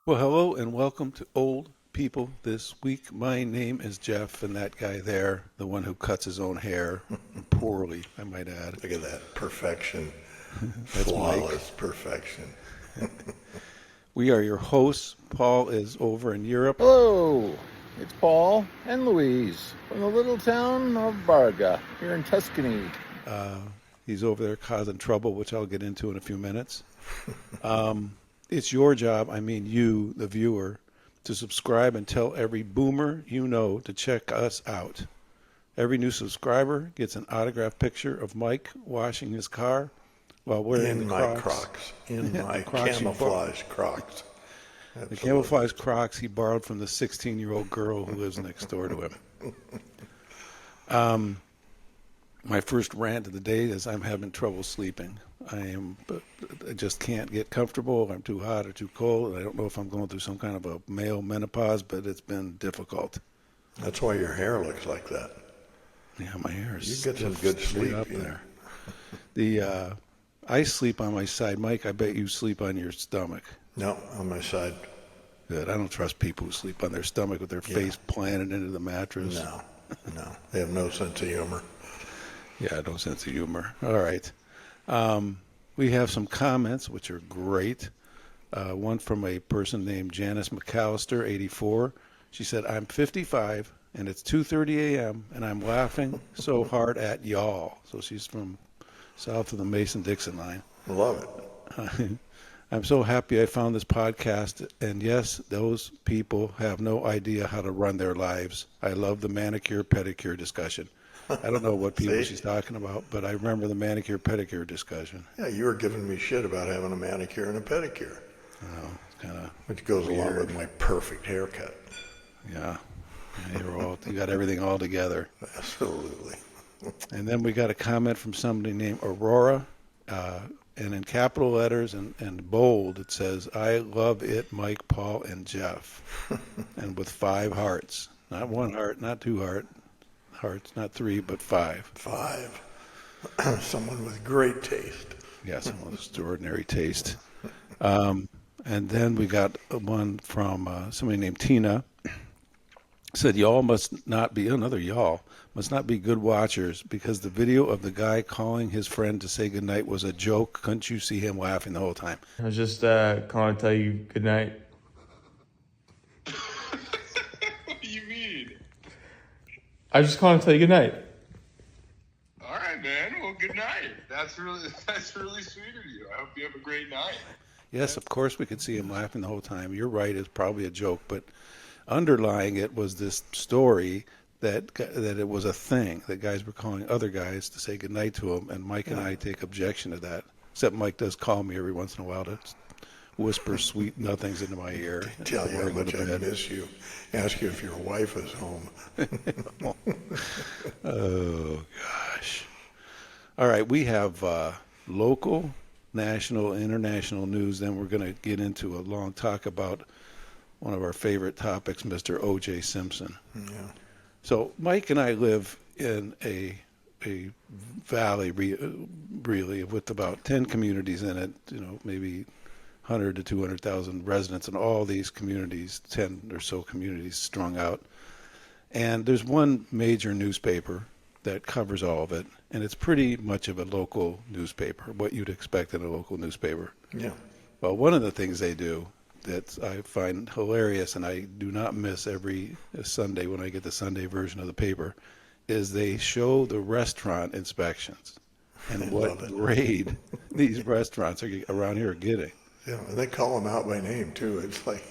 Well, hello and welcome to Old People This Week. My name is Jeff, and that guy there, the one who cuts his own hair, poorly, I might add. Look at that perfection, That's Mike. flawless perfection. We are your hosts. Paul is over in Europe. Hello, it's Paul and Louise from the little town of Barga here in Tuscany. He's over there causing trouble, which I'll get into in a few minutes. It's your job, I mean you, the viewer, to subscribe and tell every boomer you know to check us out. Every new subscriber gets an autographed picture of Mike washing his car while wearing In the my Crocs. Crocs, in my Crocs you camouflage Crocs. The Absolutely. camouflage Crocs he borrowed from the 16-year-old girl who lives next door to him. My first rant of the day is I'm having trouble sleeping. I just can't get comfortable. I'm too hot or too cold. I don't know if I'm going through some kind of a male menopause, but it's been difficult. That's why your hair looks like that. Yeah, my hair is You get some good straight sleep up you know. there. I sleep on my side. Mike, I bet you sleep on your stomach. No, on my side. Good. I don't trust people who sleep on their stomach with their face planted into the mattress. No. They have no sense of humor. Yeah, no sense of humor. All right. We have some comments, which are great. One from a person named Janice McAllister, 84. She said, I'm 55, and it's 2:30 a.m., and I'm laughing so hard at y'all. So she's from south of the Mason-Dixon line. Love it. I'm so happy I found this podcast, and yes, those people have no idea how to run their lives. I love the manicure-pedicure discussion. I don't know what people See? she's talking about, but I remember the manicure-pedicure discussion. Yeah, you were giving me shit about having a manicure and a pedicure, Oh, it's kind of which goes along weird. with my perfect haircut. Yeah, you got everything all together. Absolutely. And then we got a comment from somebody named Aurora, and in capital letters and bold it says, I love it, Mike, Paul, and Jeff. And with 5 hearts. Not 1 heart, not 2 hearts, not 3, but 5. 5. Someone with great taste. Yes, an extraordinary taste. And then we got one from somebody named Tina. Said, y'all must not be good watchers because the video of the guy calling his friend to say goodnight was a joke. Couldn't you see him laughing the whole time? I was just calling to tell you good night. What do you mean? I was just calling to tell you good night. All right, man. Well, good night. That's really sweet of you. I hope you have a great night. Yes, of course we could see him laughing the whole time. You're right, it's probably a joke, but underlying it was this story that it was a thing, that guys were calling other guys to say goodnight to him, and Mike and I take objection to that. Except Mike does call me every once in a while to whisper sweet nothings into my ear. Tell you how before I go much to I bed. miss you. Ask you if your wife is home. Oh, gosh. All right, we have local, national, international news. Then we're going to get into a long talk about one of our favorite topics, Mr. O.J. Simpson. Yeah. So Mike and I live in a valley, really, with about 10 communities in it, maybe 100 to 200,000 residents in all these communities, 10 or so communities strung out. And there's one major newspaper that covers all of it, and it's pretty much of a local newspaper, what you'd expect in a local newspaper. Yeah. Well, one of the things they do that I find hilarious, and I do not miss every Sunday when I get the Sunday version of the paper, is they show the restaurant inspections and what grade these restaurants around here are getting. Yeah, and they call them out by name too. It's like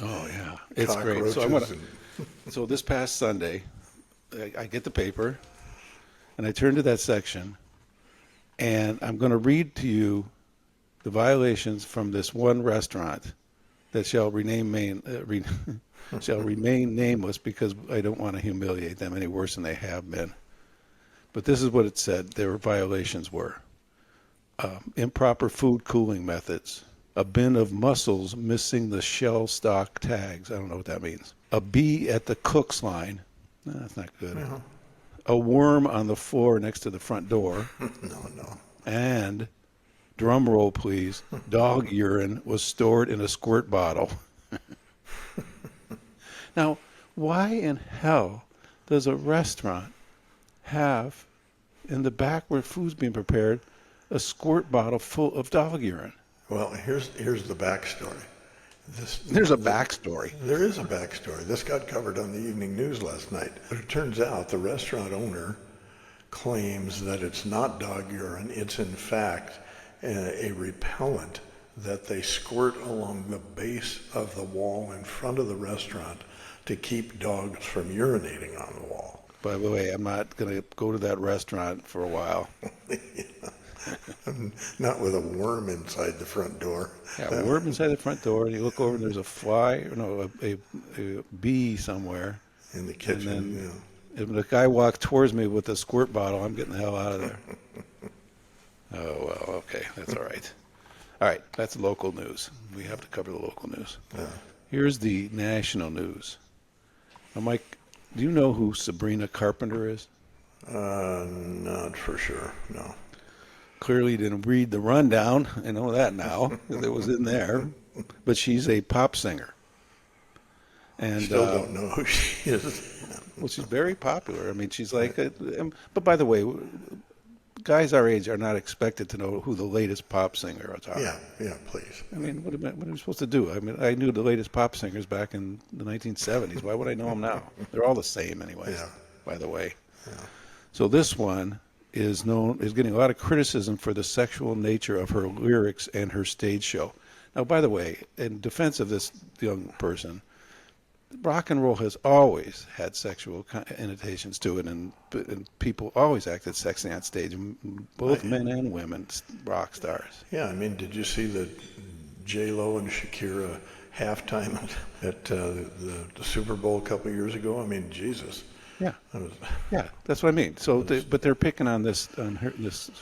Oh yeah, it's great. cockroaches. So this past Sunday, I get the paper, and I turn to that section, and I'm going to read to you the violations from this one restaurant that shall remain nameless because I don't want to humiliate them any worse than they have been. But this is what it said their violations were. Improper food cooling methods. A bin of mussels missing the shell stock tags. I don't know what that means. A bee at the cook's line. No, that's not good. No. A worm on the floor next to the front door. No. And, drum roll please, dog urine was stored in a squirt bottle. Now, why in hell does a restaurant have, in the back where food's being prepared, a squirt bottle full of dog urine? Well, here's the backstory. There's a backstory. There is a backstory. This got covered on the evening news last night. But it turns out the restaurant owner claims that it's not dog urine. It's in fact a repellent that they squirt along the base of the wall in front of the restaurant to keep dogs from urinating on the wall. By the way, I'm not going to go to that restaurant for a while. Not with a worm inside the front door. Yeah, a worm inside the front door, and you look over and there's a fly, no, a bee somewhere. In the kitchen, And then if the guy walks towards me with a squirt bottle, I'm getting the hell out of there. Oh, well, okay, that's all right. All right, that's local news. We have to cover the local news. Yeah. Here's the national news. Now, Mike, do you know who Sabrina Carpenter is? Not for sure, no. Clearly didn't read the rundown. I know that now, because it was in there. But she's a pop singer. And Still don't know who she is. well, she's very popular. I mean, she's like, but by the way, guys our age are not expected to know who the latest pop singers are. Yeah, please. I mean, what are we supposed to do? I mean, I knew the latest pop singers back in the 1970s. Why would I know them now? They're all the same anyways, Yeah. by the way. Yeah. So this one is getting a lot of criticism for the sexual nature of her lyrics and her stage show. Now, by the way, in defense of this young person, rock and roll has always had sexual connotations to it, and people always acted sexy on stage, both men and women, rock stars. Yeah, I mean, did you see the J-Lo and Shakira halftime at the Super Bowl a couple of years ago? I mean, Jesus. Yeah, That was, yeah, that's what I mean. So, but they're picking on this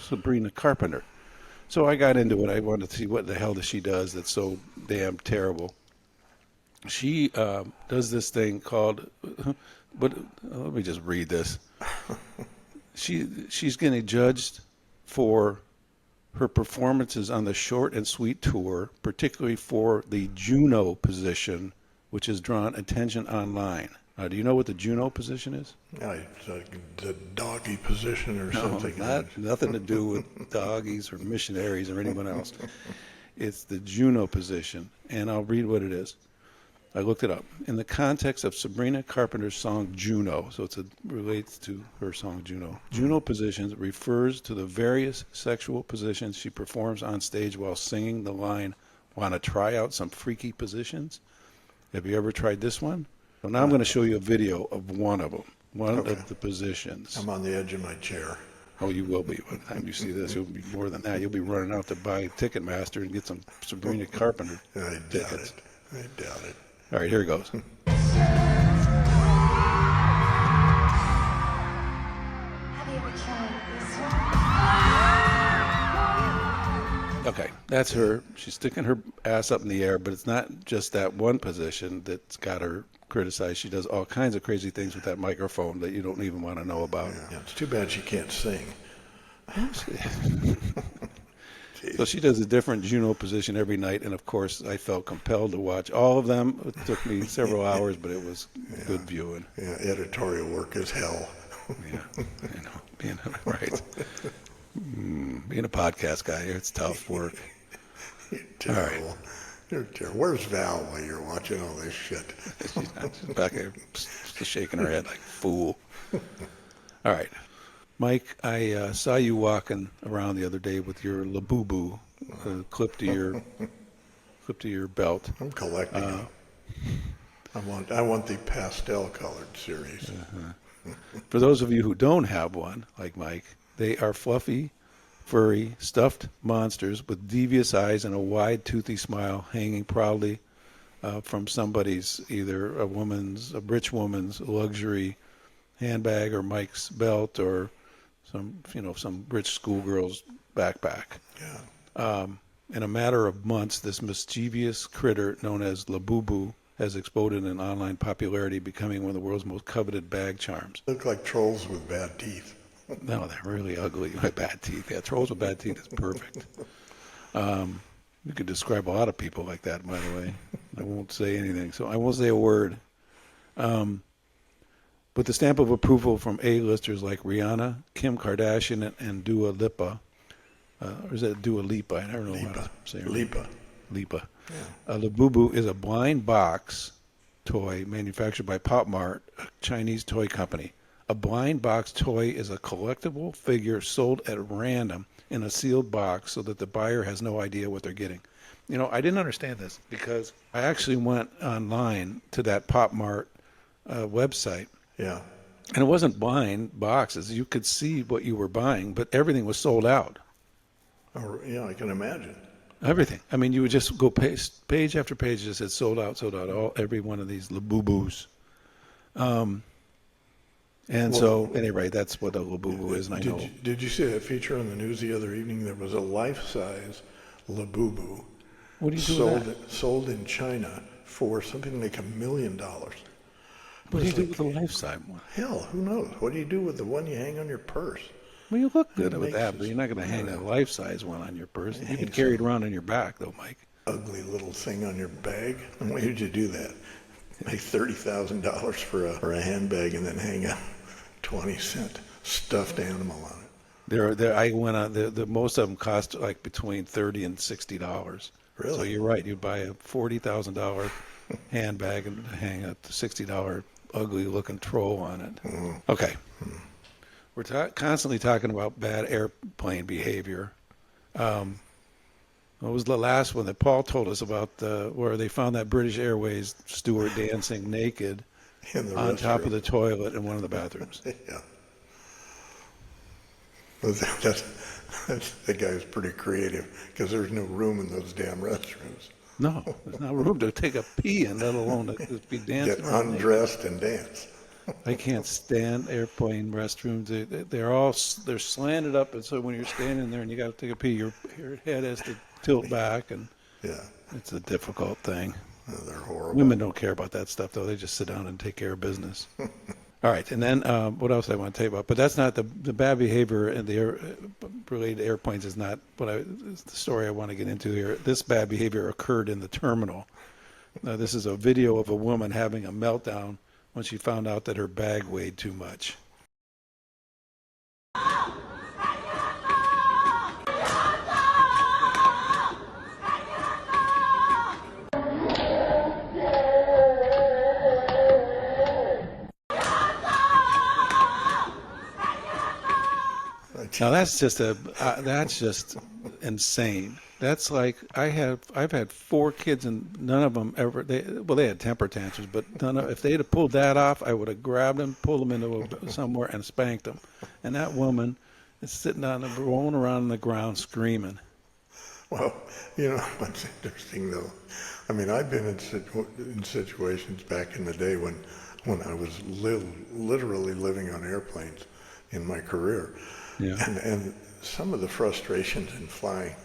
Sabrina Carpenter. So I got into it. I wanted to see what the hell she does that's so damn terrible. She does this thing called, let me just read this. She's getting judged for her performances on the Short and Sweet tour, particularly for the Juno position, which has drawn attention online. Do you know what the Juno position is? yeah, it's the doggy position or something. Nothing to do with doggies or missionaries or anyone else. It's the Juno position, and I'll read what it is. I looked it up. In the context of Sabrina Carpenter's song Juno, so it relates to her song Juno. Juno positions refers to the various sexual positions she performs on stage while singing the line, "Want to try out some freaky positions?" Have you ever tried this one? So now I'm going to show you a video of one of them, of the positions. I'm on the edge of my chair. Oh, you will be. By the time you see this, you'll be more than that. You'll be running out to buy Ticketmaster and get some Sabrina Carpenter I tickets. doubt it. All right, here it goes. Okay, that's her. She's sticking her ass up in the air, but it's not just that one position that's got her criticized. She does all kinds of crazy things with that microphone that you don't even want to know about. Yeah, it's too bad she can't sing. So she does a different Juno position every night, and of course I felt compelled to watch all of them. It took me several hours, but it was good viewing. Yeah, editorial work is hell. Yeah, being right. Being a podcast guy, it's tough work. You're terrible. All right. You're terrible. Where's Val while you're watching all this shit? She's back there just shaking her head like fool. All right. Mike, I saw you walking around the other day with your Labubu clipped to your belt. I'm collecting them. I want the pastel colored series. For those of you who don't have one, like Mike, they are fluffy, furry, stuffed monsters with devious eyes and a wide, toothy smile hanging proudly from somebody's, either a rich woman's luxury handbag or Mike's belt or some rich schoolgirl's backpack. Yeah. In a matter of months, this mischievous critter known as Labubu has exploded in online popularity, becoming one of the world's most coveted bag charms. Look like trolls with bad teeth. No, they're really ugly. Bad teeth. Yeah, trolls with bad teeth is perfect. You could describe a lot of people like that, by the way. I won't say anything. So I won't say a word. With the stamp of approval from A-listers like Rihanna, Kim Kardashian, and Dua Lipa. Or is it Dua Lipa? I don't know how to say her name. Lipa. Lipa. Labubu is a blind box toy manufactured by Pop Mart, a Chinese toy company. A blind box toy is a collectible figure sold at random in a sealed box so that the buyer has no idea what they're getting. You know, I didn't understand this because I actually went online to that Pop Mart website. Yeah. And it wasn't blind boxes. You could see what you were buying, but everything was sold out. Oh, yeah, I can imagine. Everything. I mean, you would just go page after page, just said sold out, every one of these Labubus. So, anyway, that's what a Labubu is, and I know. Did you see that feature on the news the other evening? There was a life-size Labubu What do you do with that? sold in China for something like $1 million. What do you do with the life-size one? Hell, who knows? What do you do with the one you hang on your purse? Well, you look good It with makes that, it- but you're not going to hang a life-size one on your purse. You can hangs carry it around in your back, though, Mike. Ugly little thing on your bag. And why did you do that? Pay $30,000 for a handbag and then hang a 20-cent stuffed animal on it. I went on. The most of them cost like between $30 and $60. Really? So you're right. You buy a $40,000 handbag and hang a $60 ugly-looking troll on it. Okay. We're constantly talking about bad airplane behavior. What was the last one that Paul told us about, where they found that British Airways steward dancing naked In the on top restroom. of the toilet in one of the bathrooms? Yeah. That guy's pretty creative because there's no room in those damn restrooms. No, there's not room to take a pee in, let alone to just be Get dancing. around naked. undressed and dance. I can't stand airplane restrooms. They're slanted up, and so when you're standing there and you got to take a pee, your head has to tilt back, and Yeah, it's a difficult thing. they're horrible. Women don't care about that stuff, though. They just sit down and take care of business. All right, and then what else I want to tell you about? But that's not the bad behavior in the related to airplanes is not it's the story I want to get into here. This bad behavior occurred in the terminal. Now, this is a video of a woman having a meltdown when she found out that her bag weighed too much. Now that's just insane. That's like I've had 4 kids and none of them ever they had temper tantrums, but if they'd have pulled that off, I would have grabbed them, pulled them into somewhere and spanked them. And that woman is sitting rolling around on the ground screaming. Well, you know what's interesting though? I mean, I've been in situations back in the day when I was literally living on airplanes in my career. Yeah. And some of the frustrations in flying,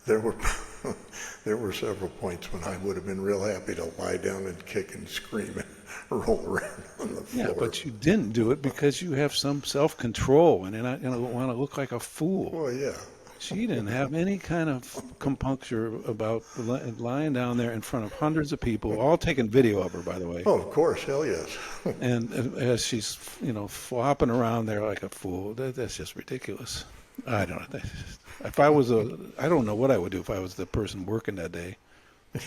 there were several points when I would have been real happy to lie down and kick and scream and roll around on the floor. Yeah, but you didn't do it because you have some self-control and you're not going to want to look like a fool. Well, yeah. She didn't have any kind of compuncture about lying down there in front of hundreds of people, all taking video of her, by the way. Oh, of course, hell yes. And as she's, flopping around there like a fool, that's just ridiculous. I don't know. If I was I don't know what I would do if I was the person working that day.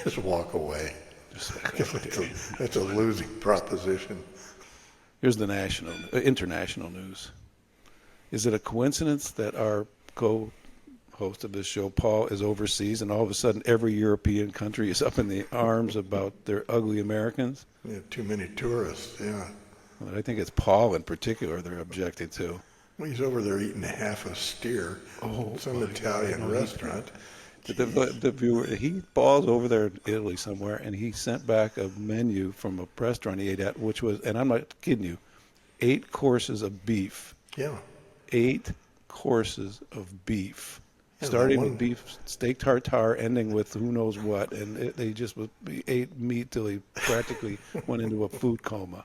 Just walk away. Just It's a losing proposition. Here's the international news. Is it a coincidence that our co-host of this show, Paul, is overseas, and all of a sudden every European country is up in the arms about their ugly Americans? Yeah, too many tourists, yeah. Well, I think it's Paul in particular they're objecting to. Well, he's over there eating half a steer at some Italian restaurant. The viewer, he Paul's over there in Italy somewhere, and he sent back a menu from a restaurant he ate at, which was, and I'm not kidding you, 8 courses of beef. Yeah. 8 courses of beef, Yeah, starting that with one- beef steak tartare, ending with who knows what, and they just ate meat till he practically went into a food coma.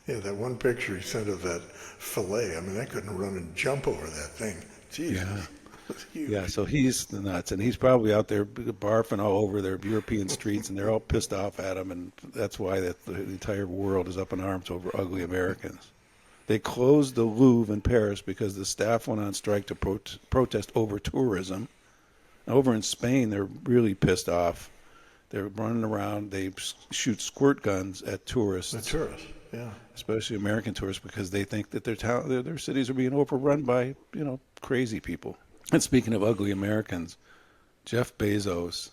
Yeah, that one picture he sent of that fillet, I mean, I couldn't run and jump over that thing. Jesus. Yeah. Huge. Yeah, so he's the nuts, and he's probably out there barfing all over their European streets, and they're all pissed off at him, and that's why the entire world is up in arms over ugly Americans. They closed the Louvre in Paris because the staff went on strike to protest over tourism. Over in Spain, they're really pissed off. They're running around. They shoot squirt guns at tourists. The tourists, yeah. Especially American tourists, because they think that their cities are being overrun by, crazy people. And speaking of ugly Americans, Jeff Bezos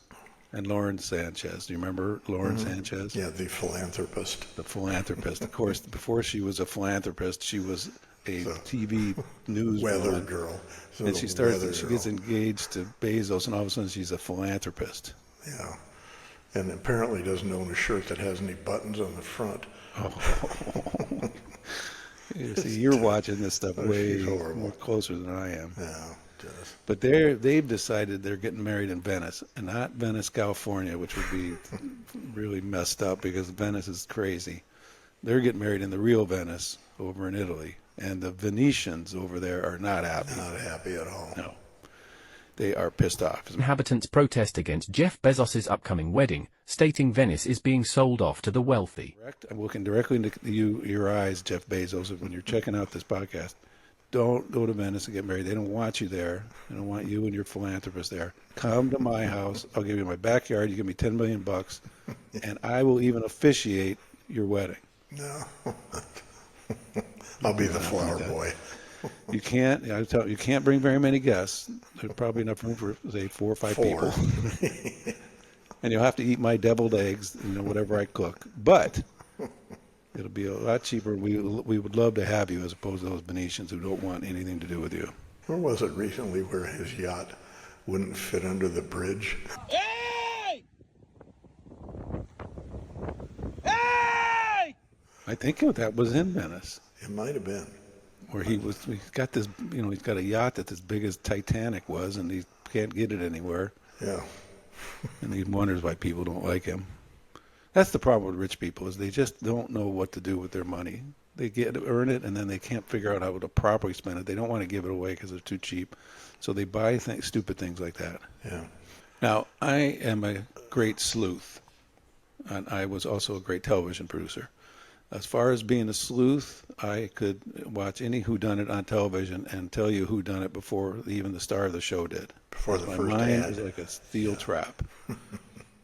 and Lauren Sanchez. Do you remember Lauren Sanchez? Yeah, the philanthropist. The philanthropist. Of course, before she was a philanthropist, she was a TV news Weather woman. girl. So And she gets engaged to Bezos, and all of a sudden she's a philanthropist. Yeah. And apparently doesn't own a shirt that has any buttons on the front. Oh. See, you're watching this stuff way she's horrible. more closer than I am. Yeah, just. But they've decided they're getting married in Venice, and not Venice, California, which would be really messed up because Venice is crazy. They're getting married in the real Venice over in Italy, and the Venetians over there are not happy. Not happy at all. No. They are pissed off. Inhabitants protest against Jeff Bezos' upcoming wedding, stating Venice is being sold off to the wealthy. I'm looking directly into your eyes, Jeff Bezos, when you're checking out this podcast. Don't go to Venice and get married. They don't want you there. They don't want you and your philanthropist there. Come to my house. I'll give you my backyard. You give me $10 million, and I will even officiate your wedding. No. I'll be the flower boy. You can't. I tell you can't bring very many guests. There's probably enough room for say 4 or 5 people. And you'll have to eat my deviled eggs, whatever I cook. But it'll be a lot cheaper. We would love to have you as opposed to those Venetians who don't want anything to do with you. Where was it recently where his yacht wouldn't fit under the bridge? Hey! Hey! I think that was in Venice, It might have been. where he's got this, he's got a yacht that's as big as Titanic was, and he can't get it anywhere. Yeah. And he wonders why people don't like him. That's the problem with rich people, is they just don't know what to do with their money. They earn it, and then they can't figure out how to properly spend it. They don't want to give it away because they're too cheap. So they buy stupid things like that. Yeah. Now, I am a great sleuth, and I was also a great television producer. As far as being a sleuth, I could watch any whodunit on television and tell you who done it before even the star of the show did. Before the My first mind ad. is like a steel trap.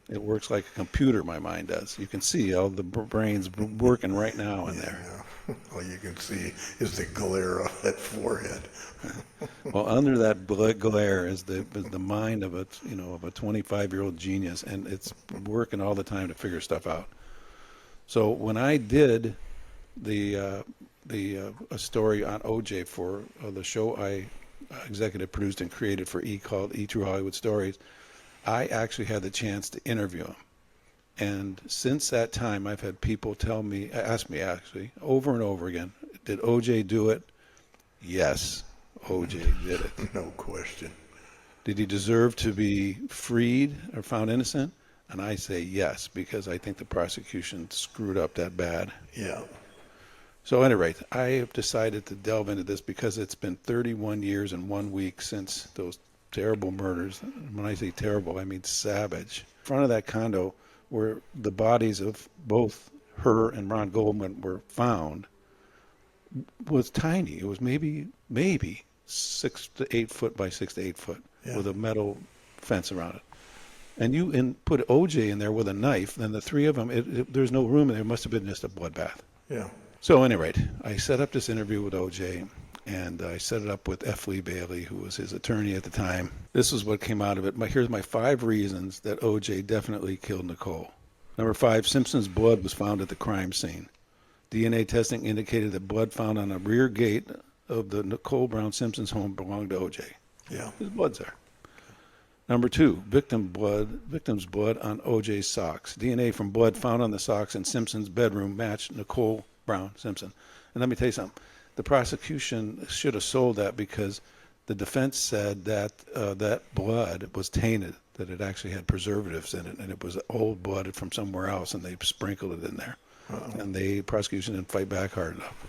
It works like a computer, my mind does. You can see all the brains working right now in there. Yeah. All you can see is the glare of that forehead. Well, under that glare is the mind of a 25-year-old genius, and it's working all the time to figure stuff out. So when I did a story on OJ for the show I executive produced and created for E! Called E! True Hollywood Stories, I actually had the chance to interview him. And since that time, I've had people ask me actually, over and over again, did OJ do it? Yes, OJ did it. No question. Did he deserve to be freed or found innocent? And I say yes, because I think the prosecution screwed up that bad. Yeah. So at any rate, I have decided to delve into this because it's been 31 years and 1 week since those terrible murders. When I say terrible, I mean savage. In front of that condo where the bodies of both her and Ron Goldman were found was tiny. It was maybe 6 to 8 foot by 6 to 8 foot with a metal fence around it. And you put OJ in there with a knife, then the three of them, there's no room, and there must have been just a bloodbath. Yeah. So, at any rate, I set up this interview with OJ, and I set it up with F. Lee Bailey, who was his attorney at the time. This is what came out of it. Here's my 5 reasons that OJ definitely killed Nicole. Number 5, Simpson's blood was found at the crime scene. DNA testing indicated that blood found on a rear gate of the Nicole Brown Simpson's home belonged to OJ. Yeah. His blood's there. Number 2, victim's blood on OJ's socks. DNA from blood found on the socks in Simpson's bedroom matched Nicole Brown Simpson. And let me tell you something. The prosecution should have sold that because the defense said that that blood was tainted, that it actually had preservatives in it, and it was old blood from somewhere else, and they sprinkled it in there. And the prosecution didn't fight back hard enough.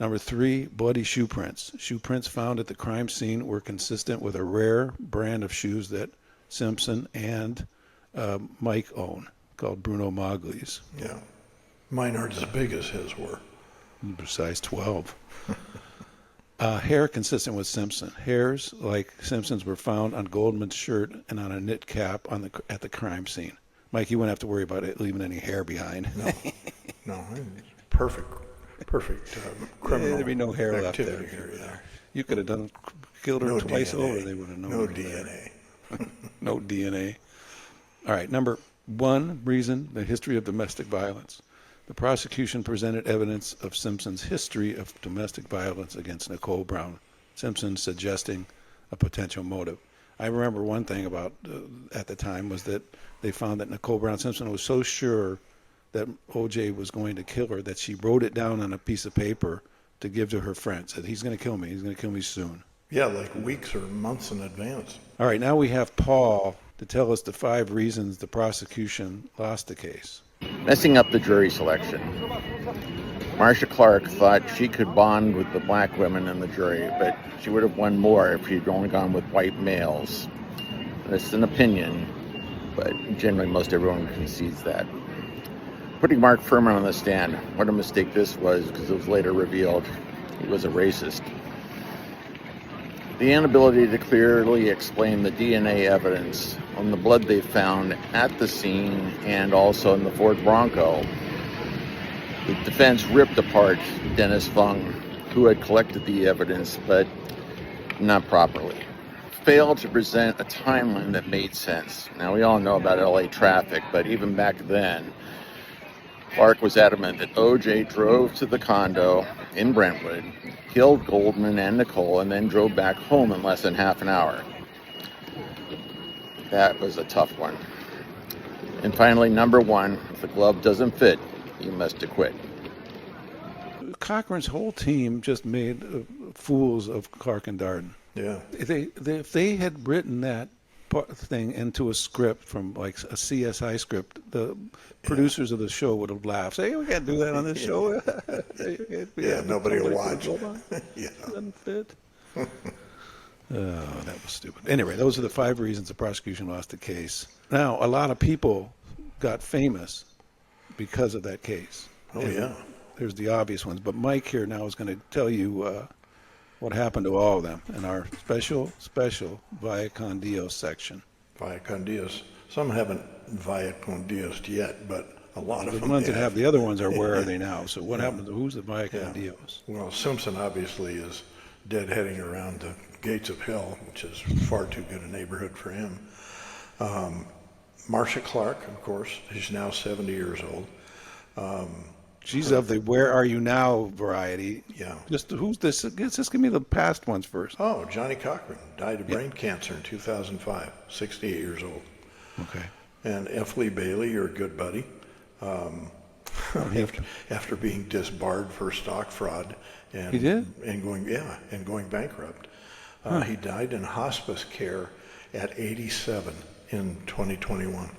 Number 3, bloody shoe prints. Shoe prints found at the crime scene were consistent with a rare brand of shoes that Simpson and Mike own, called Bruno Magli's. Yeah. Mine aren't as big as his were. Size 12. Hair consistent with Simpson. Hairs like Simpson's were found on Goldman's shirt and on a knit cap at the crime scene. Mike, you wouldn't have to worry about it leaving any hair behind. No, perfect criminal There'd be no hair left activity there. here. Yeah. You could have killed her No twice DNA. over. They would have known. No it was there. DNA. No DNA. All right, number 1 reason, the history of domestic violence. The prosecution presented evidence of Simpson's history of domestic violence against Nicole Brown, Simpson suggesting a potential motive. I remember one thing about at the time was that they found that Nicole Brown Simpson was so sure that O.J. was going to kill her that she wrote it down on a piece of paper to give to her friend. Said, he's going to kill me. He's going to kill me soon. Yeah, like weeks or months in advance. All right, now we have Paul to tell us the 5 reasons the prosecution lost the case. Messing up the jury selection. Marcia Clark thought she could bond with the black women in the jury, but she would have won more if she'd only gone with white males. That's an opinion, but generally most everyone concedes that. Putting Mark Furman on the stand, what a mistake this was, because it was later revealed he was a racist. The inability to clearly explain the DNA evidence on the blood they found at the scene and also in the Ford Bronco. The defense ripped apart Dennis Fung, who had collected the evidence, but not properly. Failed to present a timeline that made sense. Now, we all know about LA traffic, but even back then, Clark was adamant that O.J. drove to the condo in Brentwood, killed Goldman and Nicole, and then drove back home in less than half an hour. That was a tough one. And finally, number 1, if the glove doesn't fit, you must acquit. Cochran's whole team just made fools of Clark and Darden. Yeah. If they had written that thing into a script from like a CSI script, the producers of the show would have laughed. Say, hey, we can't do that on this show. Yeah, nobody will watch. Yeah. Doesn't fit. Oh, that was stupid. Anyway, those are the 5 reasons the prosecution lost the case. Now, a lot of people got famous because of that case. Oh, yeah. There's the obvious ones, but Mike here now is going to tell you what happened to all of them in our special Via Con Dios section. Via con Dios. Some haven't via con Dios yet, but a lot of The them ones that have the other ones are where are they now? So what happened to who's the Via Con Dios? Well, Simpson obviously is deadheading around the gates of hell, which is far too good a neighborhood for him. Marcia Clark, of course, she's now 70 years old. She's of the where are you now variety. Yeah. Just who's this? Just give me the past ones first. Oh, Johnny Cochran died of brain cancer in 2005, 68 years old. Okay. And F. Lee Bailey, your good buddy, after being disbarred for stock fraud and He did? and going bankrupt, he died in hospice care at 87 in 2021.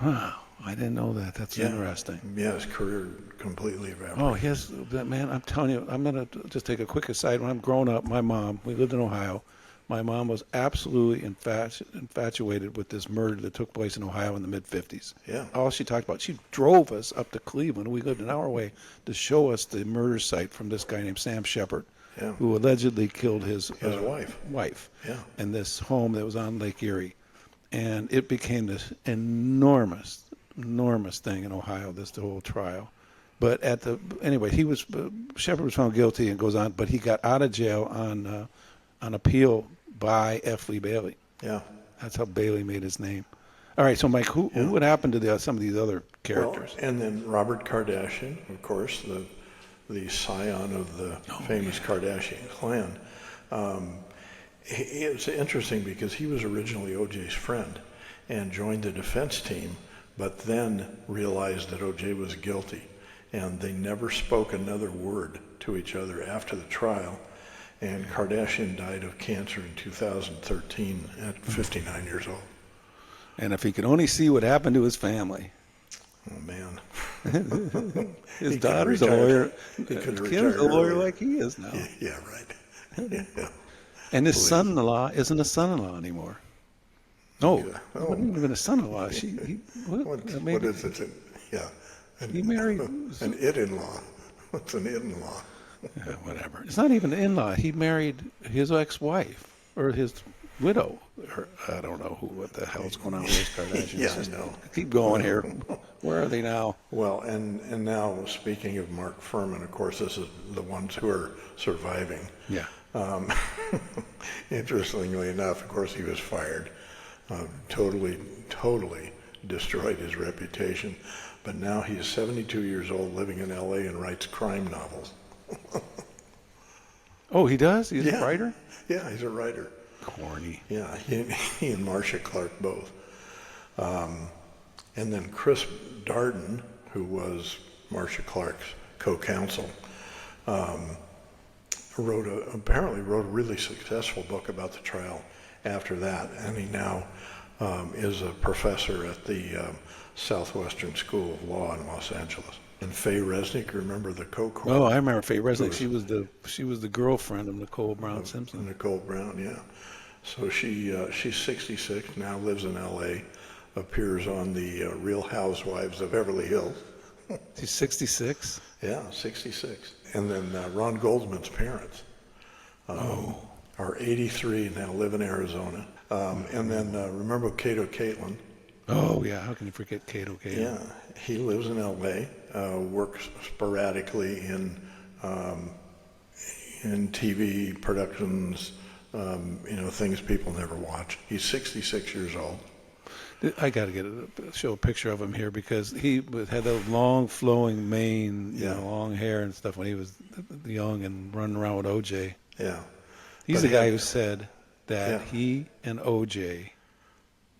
Wow, I didn't know that. That's interesting. Yeah, his career completely evaporated. Oh, yes, man, I'm telling you, I'm going to just take a quick aside. When I'm growing up, my mom, we lived in Ohio. My mom was absolutely infatuated with this murder that took place in Ohio in the mid-'50s. Yeah. All she talked about, she drove us up to Cleveland. We lived an hour away to show us the murder site from this guy named Sam Shepard, who allegedly killed his wife. Yeah. In this home that was on Lake Erie. And it became this enormous thing in Ohio, the whole trial. But anyway, Shepard was found guilty and goes on, but he got out of jail on appeal by F. Lee Bailey. Yeah. That's how Bailey made his name. All right, so Mike, who would happen to some of these other characters? Well, and then Robert Kardashian, of course, the scion of the famous Kardashian clan. It's interesting because he was originally O.J.'s friend and joined the defense team, but then realized that O.J. was guilty, and they never spoke another word to each other after the trial. And Kardashian died of cancer in 2013 at 59 years old. And if he could only see what happened to his family. Oh, man. His He could've daughter's a retired. lawyer. He could've Kim's retired a lawyer earlier. like he is now. Yeah, right. Yeah. And his Please. son-in-law isn't a son-in-law anymore. No, Yeah. it wasn't even a son-in-law. What Maybe is it? Yeah. he married. An it-in-law. What's an it-in-law? Whatever. It's not even an in-law. He married his ex-wife or his widow. Or, I don't know what the hell's going on with those Kardashians. Yeah, I know. Keep going here. Where are they now? Well, and now speaking of Mark Furman, of course, this is the ones who are surviving. Yeah. Interestingly enough, of course, he was fired. Totally destroyed his reputation. But now he's 72 years old, living in L.A. and writes crime novels. Oh, he does? He's a writer? Yeah, he's a writer. Corny. Yeah, he and Marcia Clark both. And then Chris Darden, who was Marcia Clark's co-counsel, apparently wrote a really successful book about the trial after that, and he now is a professor at the Southwestern School of Law in Los Angeles. And Faye Resnick, remember the co-court? Oh, I remember Faye Resnick. She was the girlfriend of Nicole Brown Simpson. Nicole Brown, yeah. So she's 66, now lives in L.A., appears on the Real Housewives of Beverly Hills. She's 66? Yeah, 66. And then Ron Goldman's parents are 83, now live in Arizona. And then remember Cato Caitlin? Oh, yeah. How can you forget Cato Caitlin? Yeah, he lives in L.A., works sporadically in TV productions, things people never watch. He's 66 years old. I got to show a picture of him here because he had those long flowing mane, long hair and stuff when he was young and running around with OJ. Yeah. He's the guy who said that Yeah. he and OJ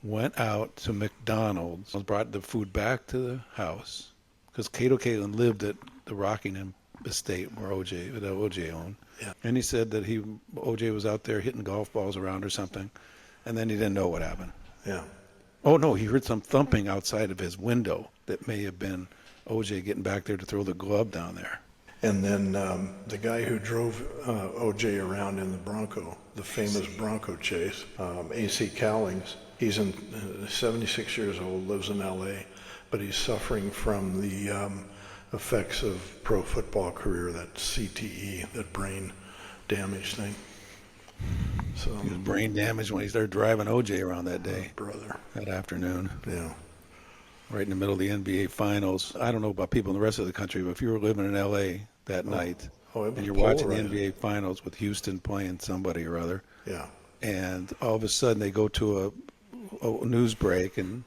went out to McDonald's, brought the food back to the house because Cato Caitlin lived at the Rockingham estate where OJ owned. Yeah. And he said that OJ was out there hitting golf balls around or something, and then he didn't know what happened. Yeah. Oh, no, he heard some thumping outside of his window that may have been OJ getting back there to throw the glove down there. And then the guy who drove OJ around in the Bronco, the famous Bronco chase, A.C. Cowlings, he's 76 years old, lives in L.A., but he's suffering from the effects of pro football career, that CTE, that brain damage thing. So He was brain damaged when he started driving OJ around that day, brother. that afternoon, Yeah. right in the middle of the NBA Finals. I don't know about people in the rest of the country, but if you were living in L.A. that night it was and you're watching the polarizing. NBA Finals with Houston playing somebody or other, Yeah. and all of a sudden they go to a news break and,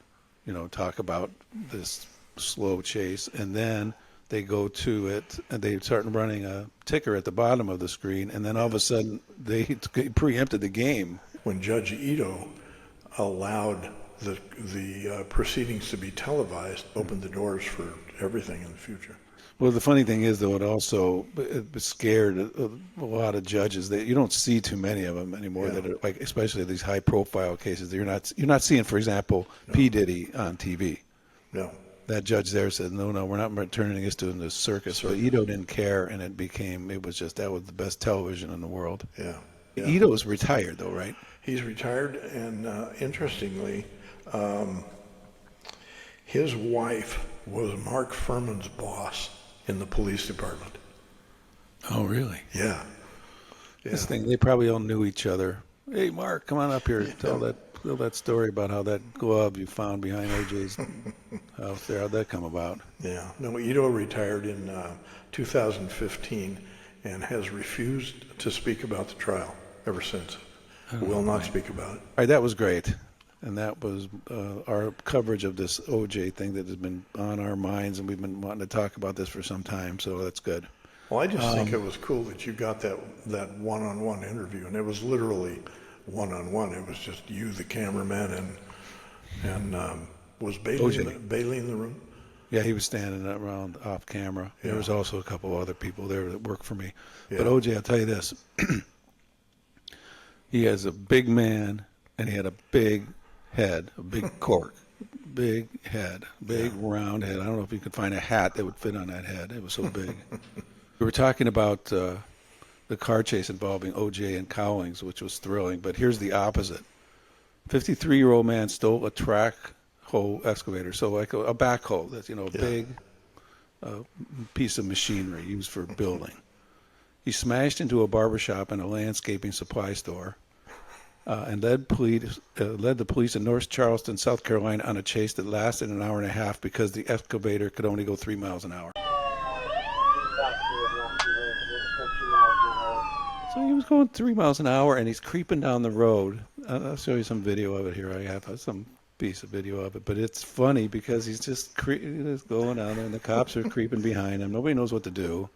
talk about this slow chase, and then they go to it and they start running a ticker at the bottom of the screen, and then all of a sudden they preempted the game. When Judge Ito allowed the proceedings to be televised, opened the doors for everything in the future. Well, the funny thing is, though, it scared a lot of judges. That you don't see too many of them anymore. Yeah. That are like, especially these high-profile cases. You're not seeing, for example, P. Diddy on TV. No. That judge there said, no, we're not turning this into a circus. But Ito didn't care, and that was the best television in the world. Yeah. Ito's retired, though, right? He's retired, and interestingly, his wife was Mark Furman's boss in the police department. Oh, really? Yeah. This thing, they probably all knew each other. Hey, Mark, come on up here. Tell that story about how that glove you found behind OJ's house there. How'd that come about? Yeah. No, Ito retired in 2015 and has refused to speak about the trial ever since. Will not speak about it. All right, that was great. And that was our coverage of this OJ thing that has been on our minds, and we've been wanting to talk about this for some time, so that's good. Well, I just think it was cool that you got that one-on-one interview, and it was literally one-on-one. It was just you, the cameraman, and was Bailey in the room? Yeah, he was standing around off camera. Yeah. There was also a couple other people there that worked for me. Yeah. But OJ, I'll tell you this. He has a big man, and he had a big head, a big cork, big head, big round head. I don't know if you could find a hat that would fit on that head. It was so big. We were talking about the car chase involving O.J. and Cowlings, which was thrilling, but here's the opposite. 53-year-old man stole a track hoe excavator, so like a backhoe that's, a big piece of machinery used for building. He smashed into a barbershop and a landscaping supply store and led the police in North Charleston, South Carolina on a chase that lasted an hour and a half because the excavator could only go 3 miles an hour. So he was going 3 miles an hour, and he's creeping down the road. I'll show you some video of it here. I have some piece of video of it, but it's funny because he's just going down there, and the cops are creeping behind him. Nobody knows what to do.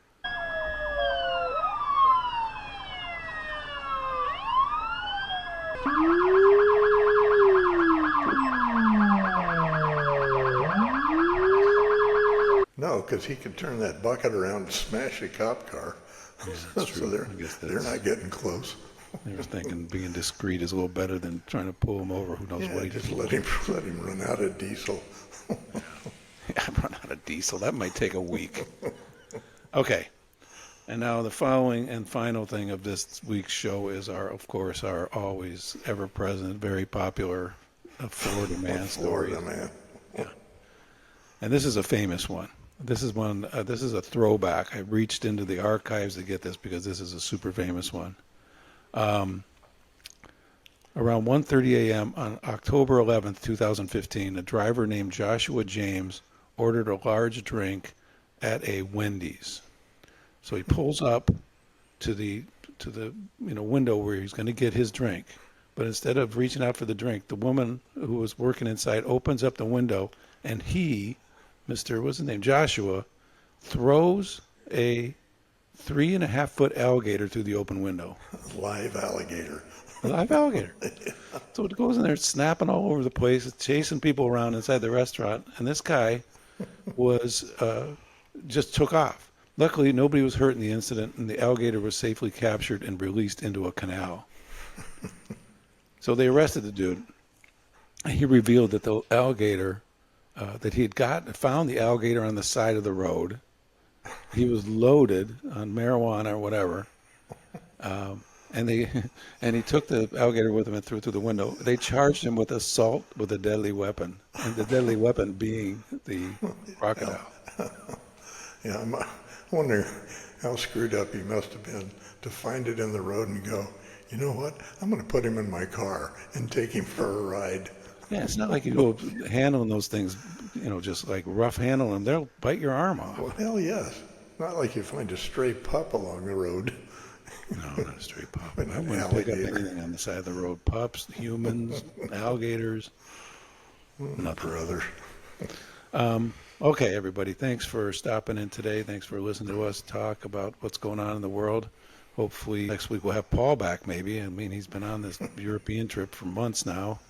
No, because he could turn that bucket around and smash a cop car. That's true. So they're not getting close. They were thinking being discreet is a little better than trying to pull him over. Who knows what he just did. let him run out of diesel. Yeah, run out of diesel. That might take a week. Okay. And now the following and final thing of this week's show is our always ever-present, very popular Florida man story. Florida man. Yeah. And this is a famous one. This is one. This is a throwback. I reached into the archives to get this because this is a super famous one. Around 1:30 a.m. on October 11th, 2015, a driver named Joshua James ordered a large drink at a Wendy's. So he pulls up to the window where he's going to get his drink. But instead of reaching out for the drink, the woman who was working inside opens up the window, and he, what's his name, Joshua, throws a 3.5-foot alligator through the open window. Live alligator. A live alligator. So it goes in there snapping all over the place, chasing people around inside the restaurant, and this guy was just took off. Luckily, nobody was hurt in the incident, and the alligator was safely captured and released into a canal. So they arrested the dude. He revealed that the alligator, that he had found the alligator on the side of the road. He was loaded on marijuana or whatever, and he took the alligator with him and threw it through the window. They charged him with assault with a deadly weapon, and the deadly weapon being the crocodile. Yeah, I'm wondering how screwed up he must have been to find it in the road and go, you know what? I'm going to put him in my car and take him for a ride. Yeah, it's not like you go handling those things, just like rough handling them. They'll bite your arm off. Well, hell yes. Not like you find a stray pup along the road. No, not a stray pup. I wouldn't pick up anything on the side of the road. Pups, humans, alligators, nothing. Brother. Okay, everybody. Thanks for stopping in today. Thanks for listening to us talk about what's going on in the world. Hopefully next week we'll have Paul back maybe. I mean, he's been on this European trip for months now.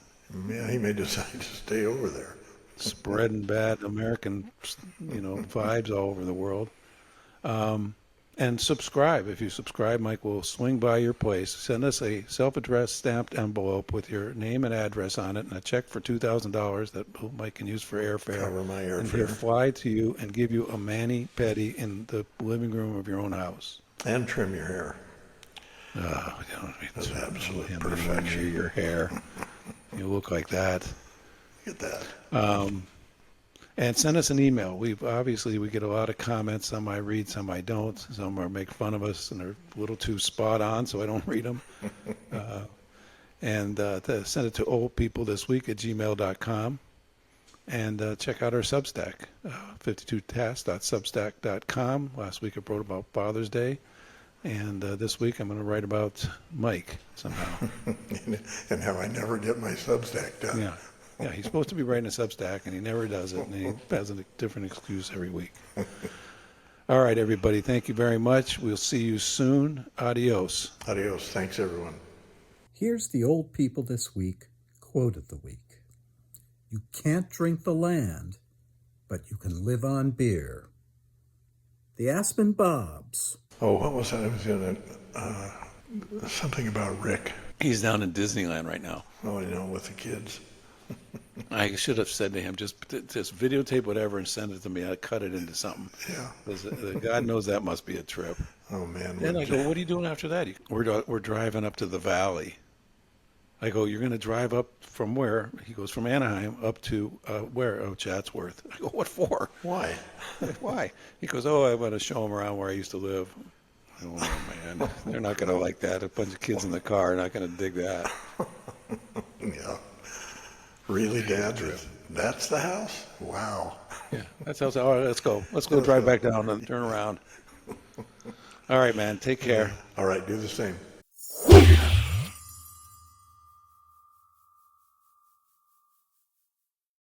Yeah, he may decide to stay over there. Spreading bad American, vibes all over the world. And subscribe. If you subscribe, Mike will swing by your place. Send us a self-addressed stamped envelope with your name and address on it and a check for $2,000 that Mike can use for airfare. Cover my airfare. And he'll fly to you and give you a mani-pedi in the living room of your own house. And trim your hair. That's absolute perfection. Your hair. You look like that. Look at that. And send us an email. We get a lot of comments. Some I read, some I don't. Some are make fun of us and are a little too spot on, so I don't read them. Send it to oldpeoplethisweek@gmail.com. And check out our Substack, 52tasks.substack.com. Last week I wrote about Father's Day. And this week I'm going to write about Mike somehow. And how I never get my Substack done. Yeah, he's supposed to be writing a Substack, and he never does it, and he has a different excuse every week. All right, everybody, thank you very much. We'll see you soon. Adios. Adios. Thanks, everyone. Here's the Old People This Week quote of the week. You can't drink the land, but you can live on beer. The Aspen Bobs. Oh, what was that? I was going to, something about Rick. He's down in Disneyland right now. Oh, with the kids. I should have said to him, just videotape whatever and send it to me. I'd cut it into something. Yeah. 'Cause, God knows that must be a trip. Oh man. And I go, what are you doing after that? We're driving up to the valley. I go, you're going to drive up from where? He goes, from Anaheim up to where? Oh, Chatsworth. I go, what for? Why? Why? He goes, oh, I want to show him around where I used to live. Oh, man, they're not going to like that. A bunch of kids in the car are not going to dig that. Yeah. Really, Dad? That's the house? Wow. Yeah, that's how. All right, let's go. Let's go drive back down and turn around. All right, man. Take care. All right, do the same.